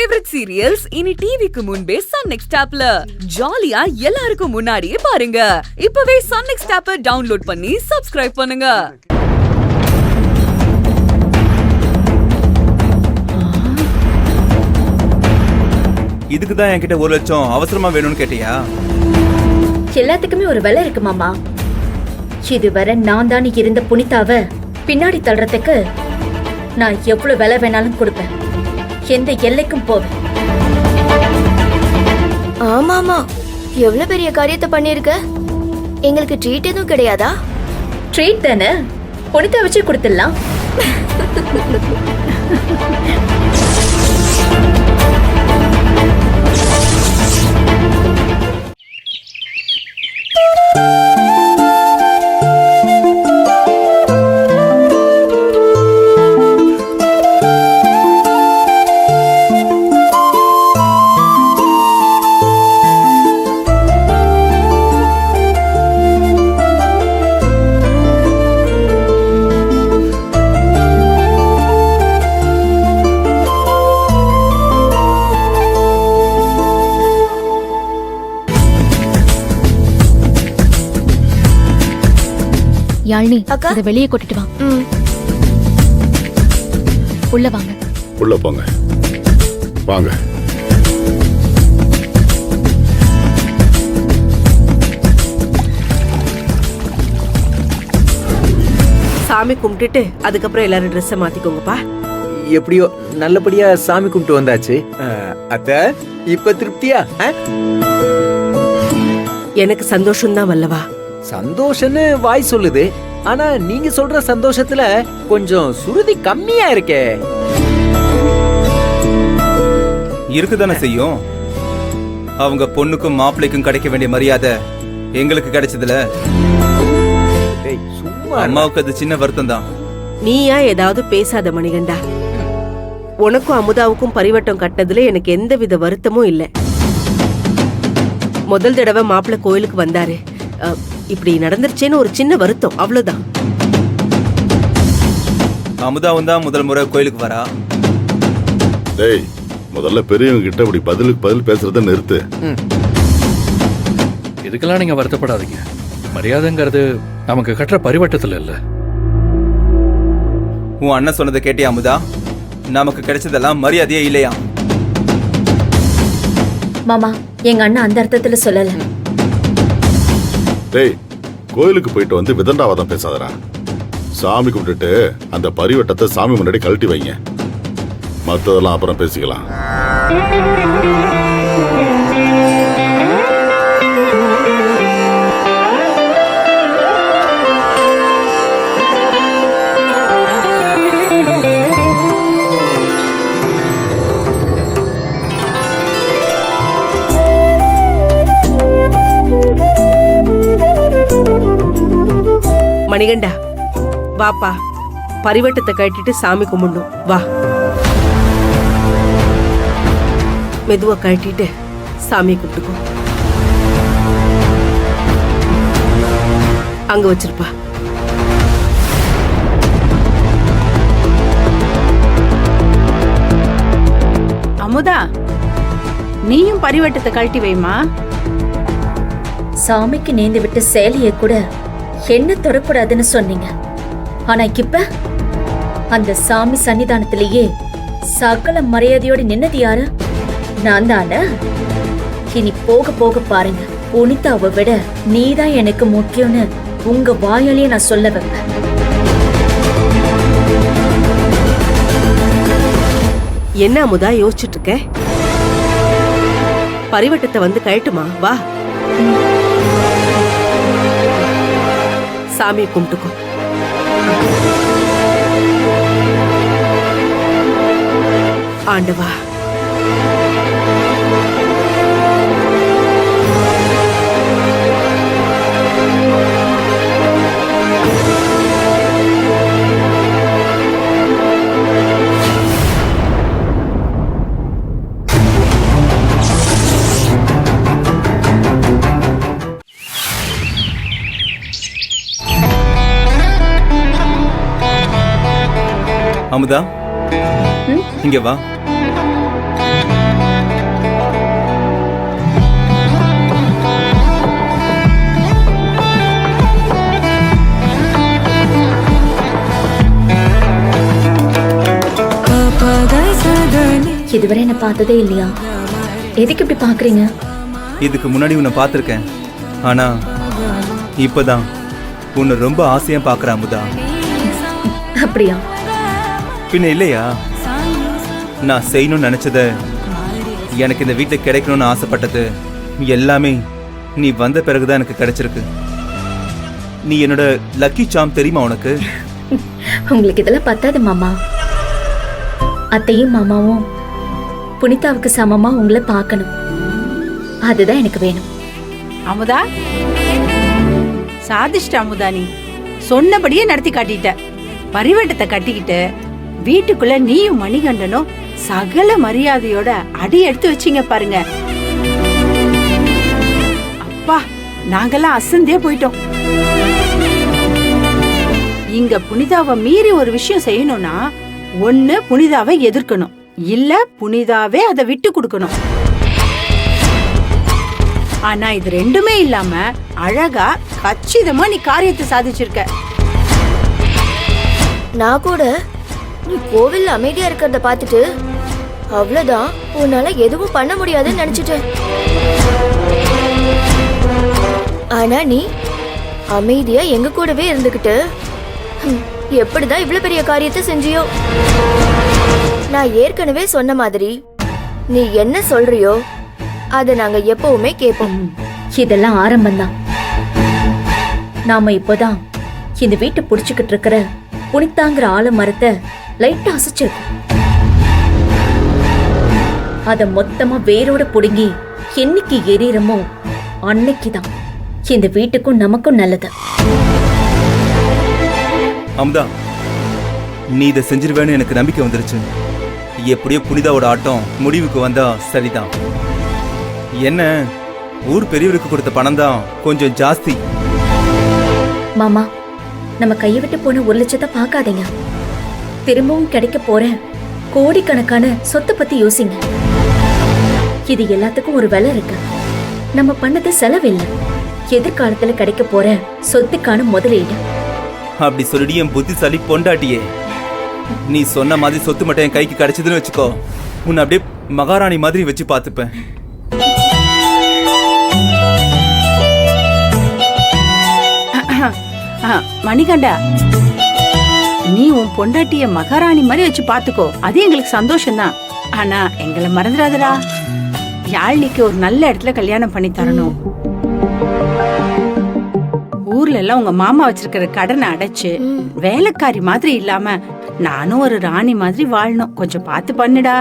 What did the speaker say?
Favourite serials இனி டிவிக்கு முன்பே சன் நெக்ஸ்ட் ஆப்ல ஜாலியா எல்லாருக்கும் முன்னாடியே பாருங்க. இப்பவே சன் நெக்ஸ்ட் ஆப்பை டவுன்லோட் பண்ணி சப்ஸ்கிரைப் பண்ணுங்க. இதுக்கு தான் என்கிட்ட 1 லட்சம் அவசரமா வேணும்னு கேட்டியா? எல்லாத்துக்குமே ஒரு விலை இருக்கு மாமா. இதுவரை நான் தான் இருந்த புனிதாவை பின்னாடி தள்ளுறதுக்கு நான் எவ்வளவு விலை வேணாலும் கொடுப்பேன். எந்த எல்லைக்கும் போவேன். ஆமாமா, எவ்வளவு பெரிய காரியத்தை பண்ணிருக்க. எங்களுக்கு ட்ரீட் எதுவும் கிடையாதா? ட்ரீட் தானே, புனிதா வச்சு கொடுத்துடலாம். யாழ்னி, அத வெளியே கொட்டிட்டு வா. உள்ள வாங்க. உள்ள போங்க. வாங்க. சாமி கும்பிட்டுட்டு அதுக்கப்புறம் எல்லாரும் ட்ரெஸ்ஸை மாத்திக்கோங்கப்பா. எப்படியோ நல்லபடியா சாமி கும்பிட்டு வந்தாச்சு. அத்த இப்ப திருப்தியா? எனக்கு சந்தோஷம்தான் வல்லவா. சந்தோஷம்னு வாய் சொல்லுது, ஆனா நீங்க சொல்ற சந்தோஷத்துல கொஞ்சம் சுருதி கம்மியா இருக்கே. இருக்குதானே செய்யும். அவங்க பொண்ணுக்கும் மாப்பிள்ளைக்கும் கிடைக்க வேண்டிய மரியாதை எங்களுக்கு கிடைச்சதுல அம்மாவுக்கு அது சின்ன வருத்தம் தான். நீயா ஏதாவது பேசாத மணிகண்டா. உனக்கும் அமுதாவுக்கும் பரிவட்டம் கட்டினதுல எனக்கு எந்தவித வருத்தமும் இல்லை. முதல் தடவை மாப்பிள்ளை கோயிலுக்கு வந்தாரு, இப்படி நடந்துருச்சேன்னு ஒரு சின்ன வருத்தம், அவ்வளவுதான். அமுதாவும் தான் முதல் முறை கோயிலுக்கு வரா. டேய், முதல்ல பெரியவங்க கிட்ட இப்படி பதிலுக்கு பதில் பேசுறத நிறுத்து. இதுக்கெல்லாம் நீங்க வருத்தப்படாதீங்க. மரியாதைங்கிறது நமக்கு கட்டுற பரிவட்டத்துல இல்ல. உன் அண்ணன் சொன்னதை கேட்டியா அமுதா? நமக்கு கிடைச்சதெல்லாம் மரியாதையே இல்லையா? மாமா, எங்க அண்ணன் அந்த அர்த்தத்துல சொல்லல. டேய், கோயிலுக்கு போயிட்டு வந்து விதண்டாவாதம் பேசாதடா. சாமி கும்பிட்டுட்டு அந்த பரிவட்டத்தை சாமி முன்னாடி கழட்டி வைங்க. மற்றதெல்லாம் அப்புறம் பேசிக்கலாம். மணிகண்டா, வாப்பா, பரிவட்டத்தை கட்டிட்டு சாமி கும்பிடணும். வா, மெதுவா கட்டிட்டு சாமி கும்பிட்டுக்கோ. அங்க வச்சிருப்பா. அமுதா, நீயும் பரிவட்டத்தை கழட்டி வைமா. சாமிக்கு நேர்ந்து விட்டு சேலைய கூட என்ன தொடக்கூடாதுன்னு சொன்னீங்க. ஆனா இப்ப அந்த சாமி சன்னிதானத்திலேயே சகல மரியாதையோட நின்னது யாரு? நான் தானே. இனி போக போக பாருங்க, புனிதாவை விட நீதான் எனக்கு முக்கியம்னு உங்க வாயாலேயே நான் சொல்ல வைப்பேன். என்ன அமுதா யோசிச்சுட்டு இருக்க? பரிவட்டத்தை வந்து கழட்டுமா? வா, சாமி கும்பிட்டுக்கோ. ஆண்டவா, அமுதா, இங்க வா. இதுவரை என்ன பார்த்ததே இல்லையா? எதுக்கு இப்படி பாக்குறீங்க? இதுக்கு முன்னாடி உன்னை பார்த்துருக்கேன், ஆனா இப்பதான் உன்னை ரொம்ப ஆசையா பார்க்குறேன் அமுதா. அப்படியா? பின்ன இல்லையா? நான் செய்யணும்னு நினைச்சத, எனக்கு இந்த வீட்டில் கிடைக்கணும்னு ஆசைப்பட்டது எல்லாமே நீ வந்த பிறகுதான் எனக்கு கிடைச்சிருக்கு. நீ என்னோட லக்கி சாம், தெரியுமா உனக்கு? உங்களுக்கு இதெல்லாம் பத்தாது மாமா. அத்தையும் மாமாவும் புனிதாவுக்கு சமமா உங்களை பார்க்கணும். அதுதான் எனக்கு வேணும். அமுதா, சாதிஷ்ட அமுதா, நீ சொன்னபடியே நடத்தி காட்டிட்ட. பரிவட்டத்தை கட்டிக்கிட்டு வீட்டுக்குள்ள நீயும் மணிகண்டனும் சகல மரியாதையோட அடி எடுத்து வச்சீங்க பாருங்க. அப்பா, நாங்கெல்லாம் அசந்தே போயிட்டோம். இங்க புனிதாவை மீறி ஒரு விஷயம் செய்யணும்னா ஒண்ணு புனிதாவை எதிர்க்கணும், இல்ல புனிதாவே அதை விட்டு கொடுக்கணும். ஆனா இது ரெண்டுமே இல்லாம அழகா கச்சிதமா நீ காரியத்தை சாதிச்சிருக்க. நான் கூட நீ கோவில்ல அமைதியா இருக்கிறத பார்த்துட்டு அவ்வளவுதான், உன்னால எதுவும் பண்ண முடியாதுன்னு நினைச்சிட்டேன். ஆனா நீ அமைதியா எங்க கூடவே இருந்துகிட்டு எப்படிதான் இவ்வளவு பெரிய காரியத்தை செஞ்சியோ? நான் ஏற்கனவே சொன்ன மாதிரி நீ என்ன சொல்றியோ அதை நாங்க எப்பவுமே கேட்போம். இதெல்லாம் ஆரம்பம்தான். நாம இப்போதான் இந்த வீட்டை புடிச்சுக்கிட்டு இருக்கிற புனிதாங்கிற ஆலமரத்தை லைட்டா அசைச்சிருக்கோம். அத மொத்தமா வேரோட புடுங்கி என்னைக்கு எரியறமோ அன்னைக்குதான் இந்த வீட்டுக்கும் நமக்கும் நல்லது. அமுதா, நீ இதை செஞ்சிருவேன்னு எனக்கு நம்பிக்கை வந்துருச்சு. எப்படியோ புனிதாவோட ஆட்டம் முடிவுக்கு வந்தா சரிதான். என்ன, ஊர் பெரியவருக்கு கொடுத்த பணம் தான் கொஞ்சம் ஜாஸ்தி. மாமா, நம்ம கையை விட்டு போன 1 லட்சத்தை பார்க்காதீங்க. திரும்பவும் கிடைக்க போற கோடிக்கணக்கான சொத்தை பத்தி யோசிங்க. இது எல்லாத்துக்கும் ஒரு விலை இருக்கு. நம்ம பண்ணது செலவில்லை, எதிர்காலத்துல கிடைக்க போற சொத்துக்கான முதலீடு. அப்படி சொல்லிட்டு என் புத்திசாலி பொண்டாட்டியே, நீ சொன்ன மாதிரி சொத்து மட்டும் என் கைக்கு கிடைச்சதுன்னு வச்சுக்கோ, உன்னை அப்படியே மகாராணி மாதிரி வச்சு பார்த்துப்பேன். மணிகண்டா, நீ உன் பொண்டாட்டிய மகாராணி மாதிரி வச்சு பாத்துக்கோ, அது எங்களுக்கு சந்தோஷம்தான். ஆனா எங்களை மறந்துடாதடா. யாழ்னிக்கு ஒரு நல்ல இடத்துல கல்யாணம் பண்ணி தரணும். ஊர்ல எல்லாம் உங்க மாமா வச்சிருக்கிற கடனை அடைச்சு வேலைக்காரி மாதிரி இல்லாம நானும் ஒரு ராணி மாதிரி வாழணும். கொஞ்சம் பார்த்து பண்ணுடா.